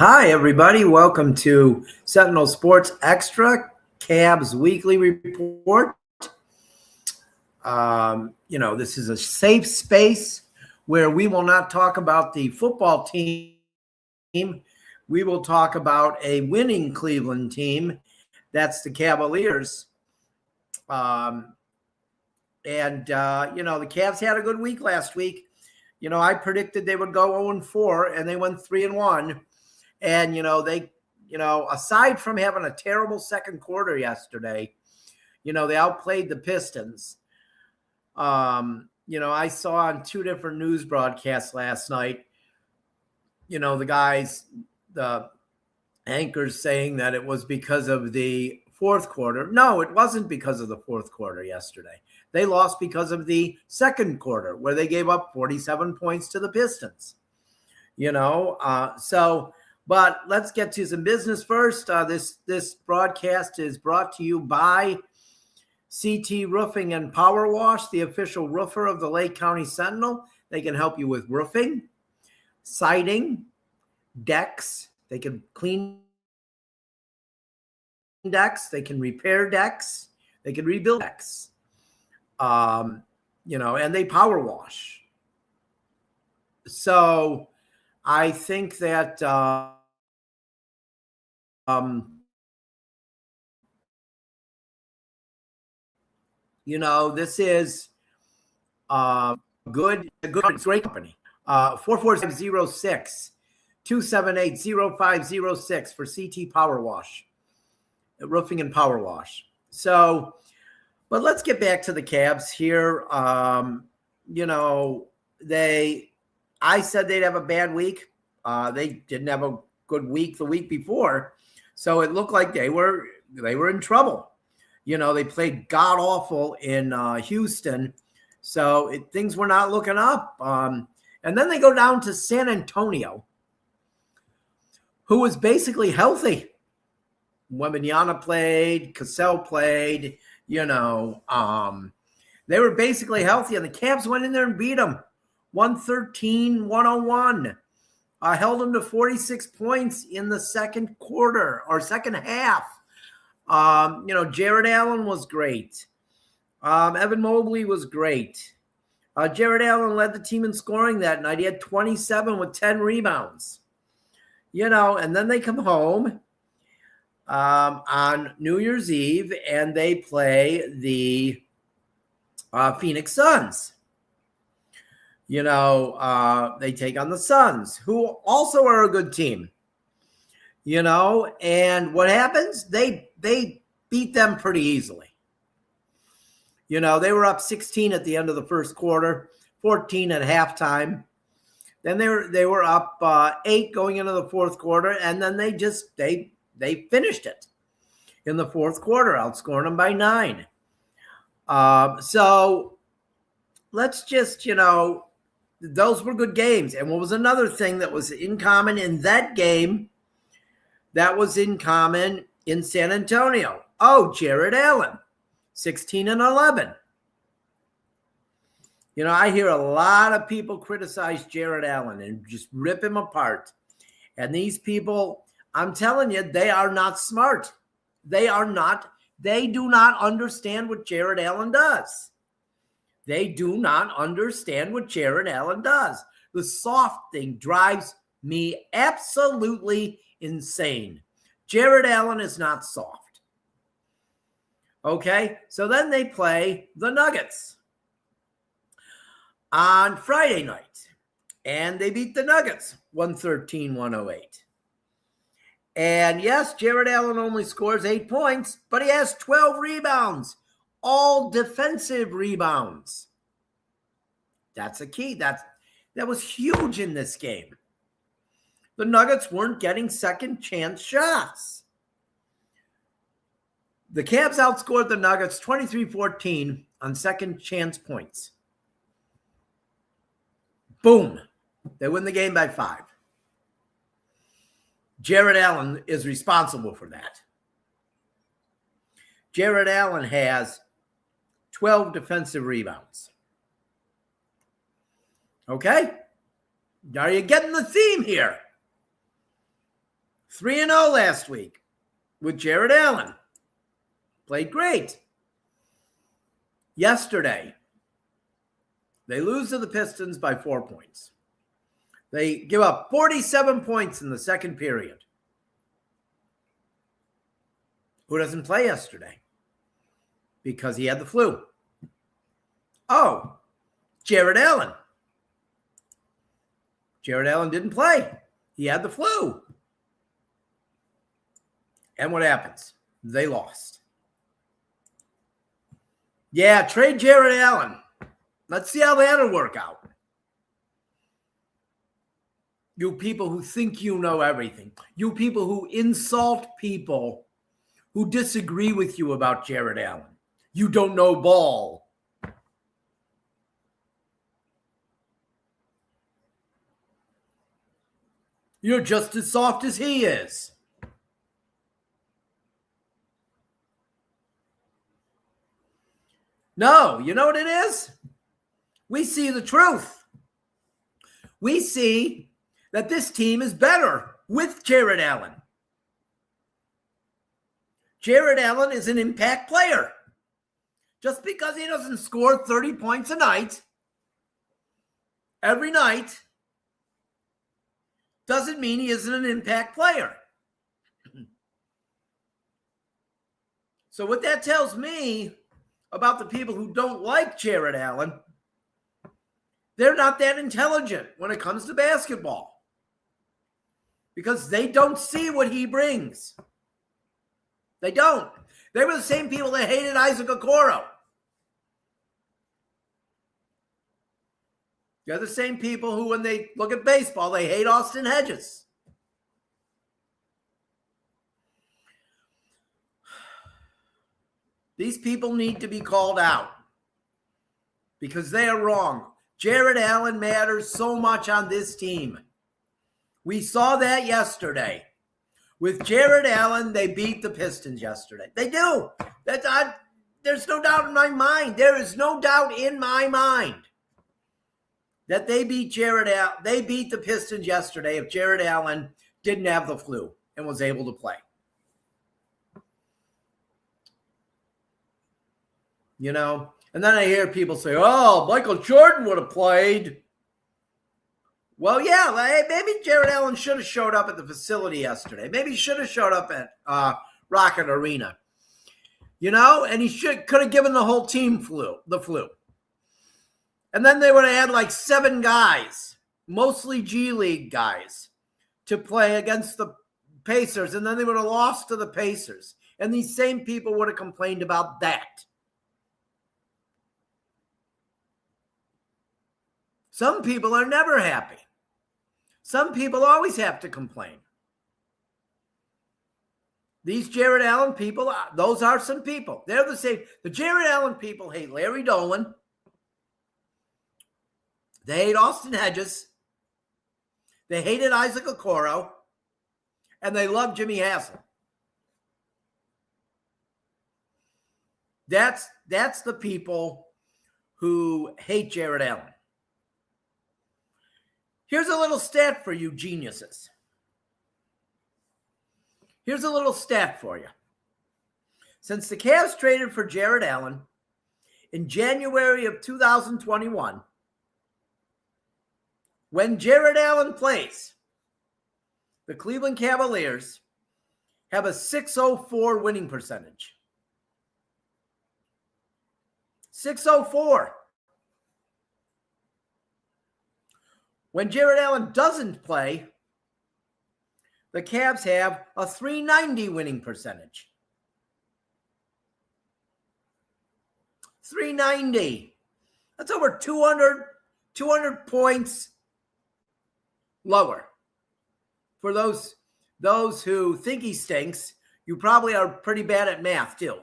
Hi, everybody. Welcome to Sentinel Sports Extra, Cavs Weekly Report. This is a safe space where we will not talk about the football team. We will talk about a winning Cleveland team. That's the Cavaliers. The Cavs had a good week last week. I predicted they would go 0-4, and they went 3-1. And, aside from having a terrible second quarter yesterday, they outplayed the Pistons. I saw on two different news broadcasts last night, the anchors saying that it was because of the fourth quarter. No, it wasn't because of the fourth quarter yesterday. They lost because of the second quarter where they gave up 47 points to the Pistons. But let's get to some business first. This broadcast is brought to you by CT Roofing and Power Wash, the official roofer of the Lake County Sentinel. They can help you with roofing, siding, decks. They can clean decks. They can repair decks. They can rebuild decks. And they power wash. So I think that this is good. It's a great company. 44506-278-0506 for CT Power Wash, roofing and power wash. So, but let's get back to the Cavs here. I said they'd have a bad week. They didn't have a good week the week before, so it looked like they were in trouble. They played god awful in Houston, so things were not looking up. And then they go down to San Antonio, who was basically healthy. Wembanyama played, Cassell played. They were basically healthy, and the Cavs went in there and beat them. 113-101. Held them to 46 points in the second quarter or second half. Jared Allen was great. Evan Mobley was great. Jared Allen led the team in scoring that night. He had 27 with 10 rebounds. And then they come home on New Year's Eve, and they play the Phoenix Suns. They take on the Suns, who also are a good team. And what happens? They beat them pretty easily. They were up 16 at the end of the first quarter, 14 at halftime. Then they were up 8 going into the fourth quarter, and then they finished it in the fourth quarter, outscoring them by 9. So let's just, those were good games. And what was another thing that was in common in that game that was in common in San Antonio? Oh, Jared Allen, 16 and 11. I hear a lot of people criticize Jared Allen and just rip him apart. And these people, I'm telling you, they are not smart. They do not understand what Jared Allen does. They do not understand what Jared Allen does. The soft thing drives me absolutely insane. Jared Allen is not soft. Okay, so then they play the Nuggets on Friday night, and they beat the Nuggets 113-108. And yes, Jared Allen only scores 8 points, but he has 12 rebounds. All defensive rebounds. That's a key. That was huge in this game. The Nuggets weren't getting second chance shots. The Cavs outscored the Nuggets 23-14 on second chance points. Boom. They win the game by 5. Jared Allen is responsible for that. Jared Allen has 12 defensive rebounds. Okay? Are you getting the theme here? 3-0 last week with Jared Allen. Played great. Yesterday, they lose to the Pistons by 4 points. They give up 47 points in the second period. Who doesn't play yesterday? Because he had the flu. Oh, Jared Allen. Jared Allen didn't play. He had the flu. And what happens? They lost. Yeah, trade Jared Allen. Let's see how that'll work out. You people who think you know everything. You people who insult people who disagree with you about Jared Allen. You don't know ball. You're just as soft as he is. No, you know what it is? We see the truth. We see that this team is better with Jared Allen. Jared Allen is an impact player. Just because he doesn't score 30 points a night, every night, doesn't mean he isn't an impact player. So what that tells me about the people who don't like Jared Allen, they're not that intelligent when it comes to basketball. Because they don't see what he brings. They don't. They were the same people that hated Isaac Okoro. They're the same people who, when they look at baseball, they hate Austin Hedges. These people need to be called out because they are wrong. Jared Allen matters so much on this team. We saw that yesterday. With Jared Allen, they beat the Pistons yesterday. They do. There's no doubt in my mind. There is no doubt in my mind that they beat Jared Allen. They beat the Pistons yesterday if Jared Allen didn't have the flu and was able to play. You know, and then I hear people say, oh, Michael Jordan would have played. Well, yeah, maybe Jared Allen should have showed up at the facility yesterday. Maybe he should have showed up at Rocket Arena. You know, and he could have given the whole team the flu. And then they would have had like 7 guys, mostly G League guys, to play against the Pacers. And then they would have lost to the Pacers. And these same people would have complained about that. Some people are never happy. Some people always have to complain. These Jared Allen people, those are some people. They're the same. The Jared Allen people hate Larry Dolan. They hate Austin Hedges. They hated Isaac Okoro. And they love Jimmy Haslem. That's the people who hate Jared Allen. Here's a little stat for you geniuses. Here's a little stat for you. Since the Cavs traded for Jared Allen in January of 2021, when Jared Allen plays, the Cleveland Cavaliers have a .604 winning percentage. 604. When Jared Allen doesn't play, the Cavs have a .390 winning percentage. 390. That's over 200 points lower. For those who think he stinks, you probably are pretty bad at math too.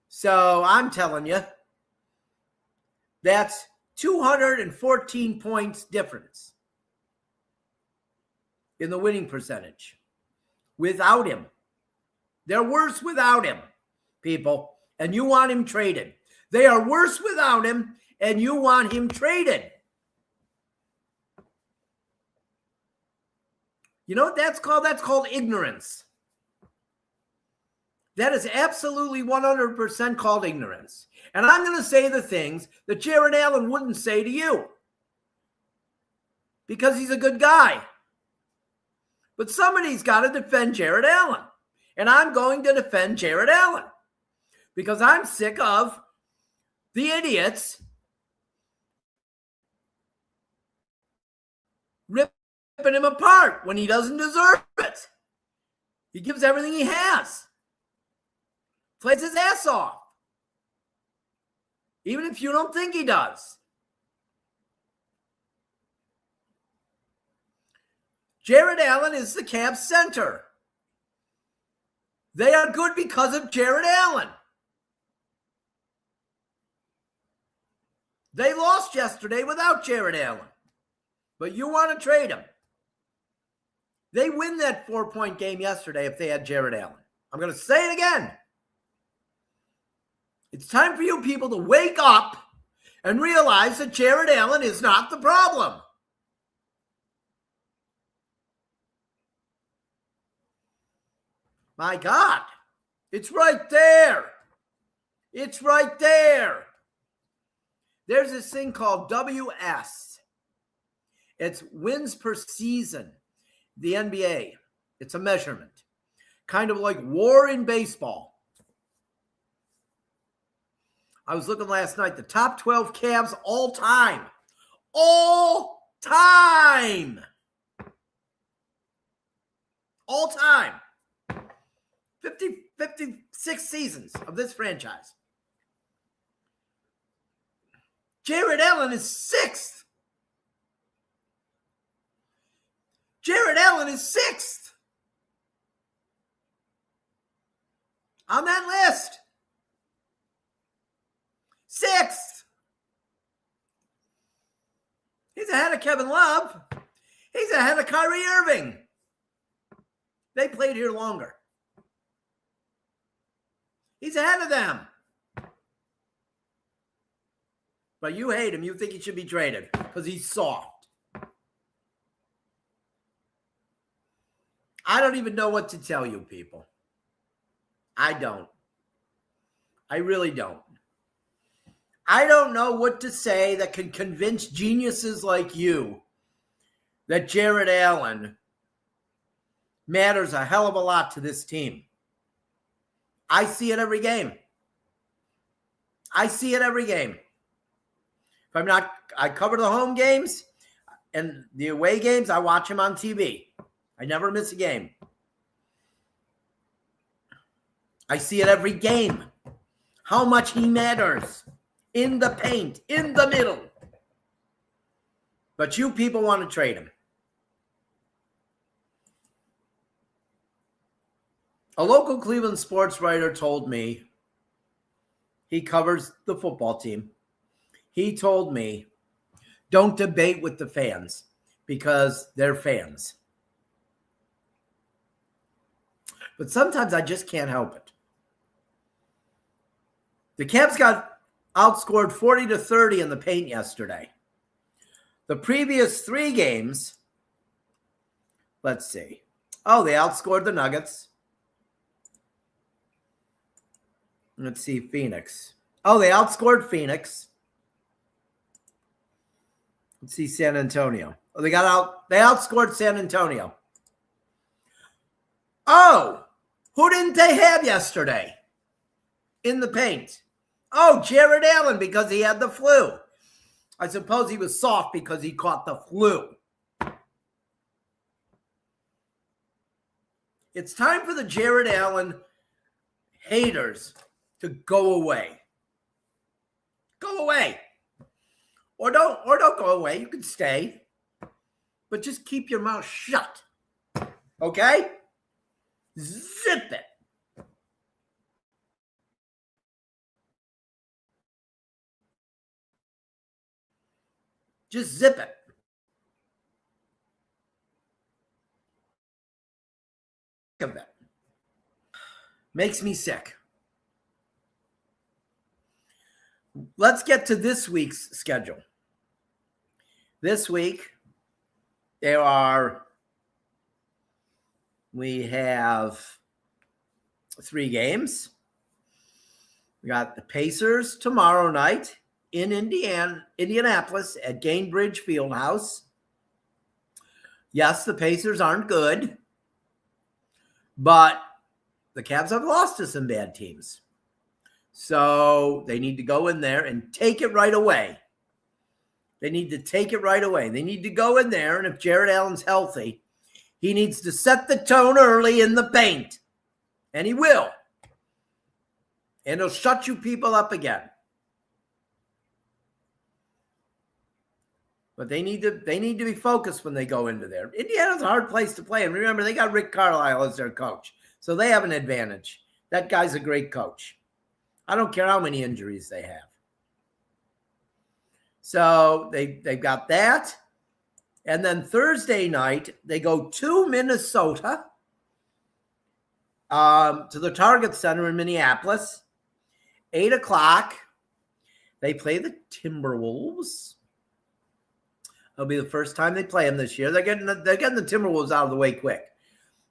So I'm telling you, that's 214 points difference in the winning percentage without him. They're worse without him, people, and you want him traded. They are worse without him, and you want him traded. You know what that's called? That's called ignorance. That is absolutely 100% called ignorance. And I'm going to say the things that Jared Allen wouldn't say to you because he's a good guy. But somebody's got to defend Jared Allen. And I'm going to defend Jared Allen because I'm sick of the idiots ripping him apart when he doesn't deserve it. He gives everything he has. Plays his ass off. Even if you don't think he does. Jared Allen is the Cavs center. They are good because of Jared Allen. They lost yesterday without Jared Allen. But you want to trade him. They win that 4-point game yesterday if they had Jared Allen. I'm going to say it again. It's time for you people to wake up and realize that Jared Allen is not the problem. My God, it's right there. It's right there. There's this thing called WS. It's wins per season. The NBA. It's a measurement. Kind of like WAR in baseball. I was looking last night, the top 12 Cavs all time. All time. All time. 56 seasons of this franchise. Jared Allen is sixth. Jared Allen is sixth on that list. Sixth. He's ahead of Kevin Love. He's ahead of Kyrie Irving. They played here longer. He's ahead of them. But you hate him. You think he should be traded because he's soft. I don't even know what to tell you people. I don't. I really don't. I don't know what to say that can convince geniuses like you that Jared Allen matters a hell of a lot to this team. I see it every game. I see it every game. If I'm not, I cover the home games and the away games, I watch him on TV. I never miss a game. I see it every game. How much he matters. In the paint, in the middle. But you people want to trade him. A local Cleveland sports writer told me, he covers the football team. He told me, don't debate with the fans because they're fans. But sometimes I just can't help it. The Cavs got outscored 40-30 in the paint yesterday. The previous 3 games, let's see. Oh, they outscored the Nuggets. Let's see, Phoenix. Oh, they outscored Phoenix. Let's see, San Antonio. Oh, they outscored San Antonio. Oh, who didn't they have yesterday in the paint? Oh, Jared Allen because he had the flu. I suppose he was soft because he caught the flu. It's time for the Jared Allen haters to go away. Go away. Or don't go away. You can stay. But just keep your mouth shut. Okay? Zip it. Just zip it. Of it. Makes me sick. Let's get to this week's schedule. This week, there are we have 3 games. We got the Pacers tomorrow night in Indianapolis at Gainbridge Fieldhouse. Yes, the Pacers aren't good, but the Cavs have lost to some bad teams. So they need to go in there and take it right away. They need to take it right away. They need to go in there, and if Jared Allen's healthy, he needs to set the tone early in the paint. And he will. And he'll shut you people up again. But they need to be focused when they go into there. Indiana's a hard place to play. And remember, they got Rick Carlisle as their coach. So they have an advantage. That guy's a great coach. I don't care how many injuries they have. So they've got that. And then Thursday night, they go to Minnesota, to the Target Center in Minneapolis. 8 o'clock. They play the Timberwolves. It'll be the first time they play them this year. They're getting the Timberwolves out of the way quick.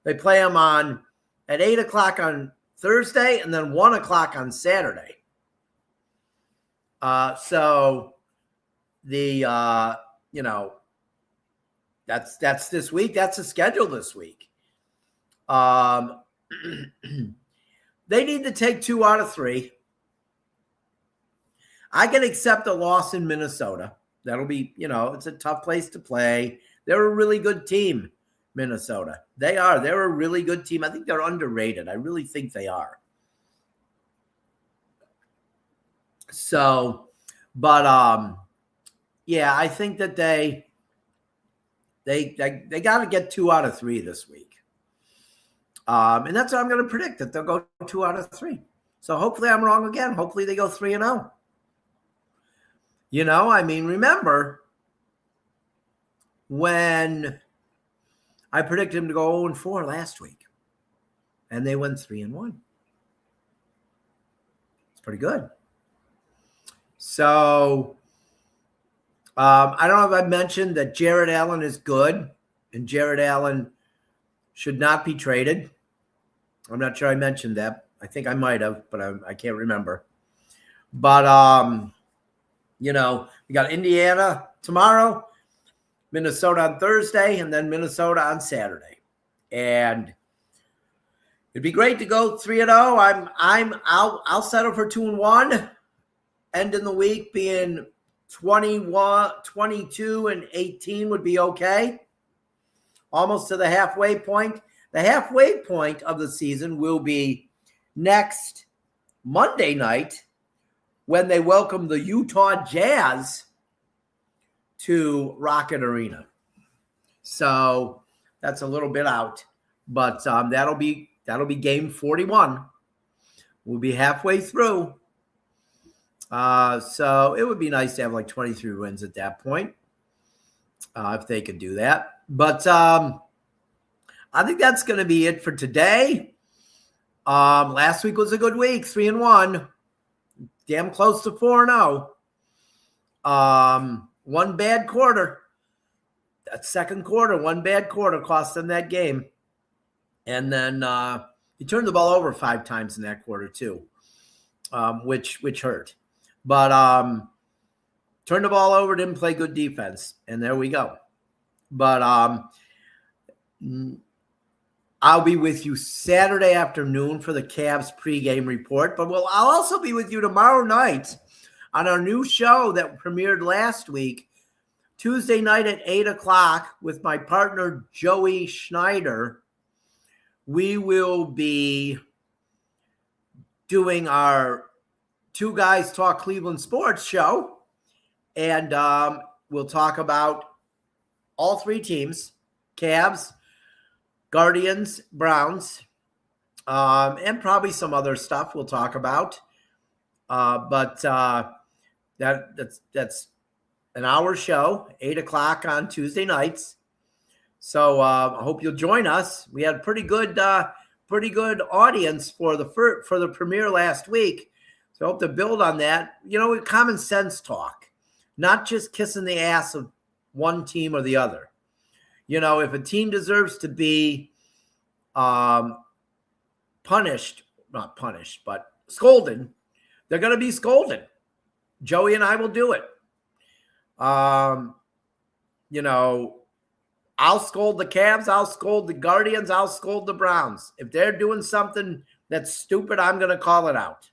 They play them at 8 o'clock on Thursday and then 1 o'clock on Saturday. So the that's this week. That's the schedule this week. They need to take 2 out of 3. I can accept a loss in Minnesota. That'll be, it's a tough place to play. They're a really good team, Minnesota. They are. They're a really good team. I think they're underrated. I really think they are. So, but yeah, I think that they got to get 2 out of 3 this week. And that's what I'm going to predict, that they'll go 2 out of 3. So hopefully I'm wrong again. Hopefully they go 3-0. Remember when I predicted them to go 0-4 last week, and they went 3-1. It's pretty good. So I don't know if I mentioned that Jared Allen is good, and Jared Allen should not be traded. I'm not sure I mentioned that. I think I might have, but I can't remember. But we got Indiana tomorrow, Minnesota on Thursday, and then Minnesota on Saturday. And it'd be great to go 3-0. I'll settle for 2-1. Ending the week being 22-18 would be okay. Almost to the halfway point. The halfway point of the season will be next Monday night, when they welcome the Utah Jazz to Rocket Arena. So that's a little bit out, but that'll be game 41. We'll be halfway through. So it would be nice to have like 23 wins at that point, if they could do that. But I think that's going to be it for today. Last week was a good week, 3-1. Damn close to 4-0. One bad quarter. That second quarter, one bad quarter cost them that game. And then he turned the ball over 5 times in that quarter too, which hurt. But turned the ball over, didn't play good defense, and there we go. But I'll be with you Saturday afternoon for the Cavs pregame report. But I'll also be with you tomorrow night on our new show that premiered last week, Tuesday night at 8 o'clock with my partner, Joey Schneider. We will be doing our Two Guys Talk Cleveland Sports show. And we'll talk about all 3 teams, Cavs, Guardians, Browns, and probably some other stuff we'll talk about. But that's an hour show, 8 o'clock on Tuesday nights. So I hope you'll join us. We had pretty good audience for the premiere last week. So I hope to build on that. With common sense talk, not just kissing the ass of one team or the other. If a team deserves to be punished, not punished, but scolded, they're going to be scolded. Joey and I will do it. You know, I'll scold the Cavs. I'll scold the Guardians. I'll scold the Browns. If they're doing something that's stupid, I'm going to call it out.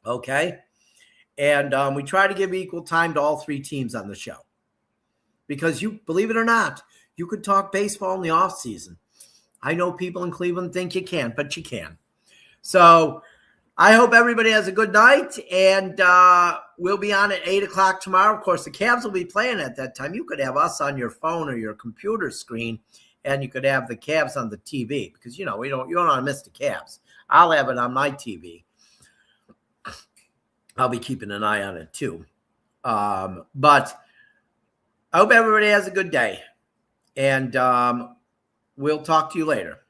Okay? And we try to give equal time to all three teams on the show. Because you, believe it or not, you could talk baseball in the offseason. I know people in Cleveland think you can't, but you can. So I hope everybody has a good night, and we'll be on at 8 o'clock tomorrow. Of course, the Cavs will be playing at that time. You could have us on your phone or your computer screen, and you could have the Cavs on the TV because, you know, you don't want to miss the Cavs. I'll have it on my TV. I'll be keeping an eye on it too. But I hope everybody has a good day, and we'll talk to you later.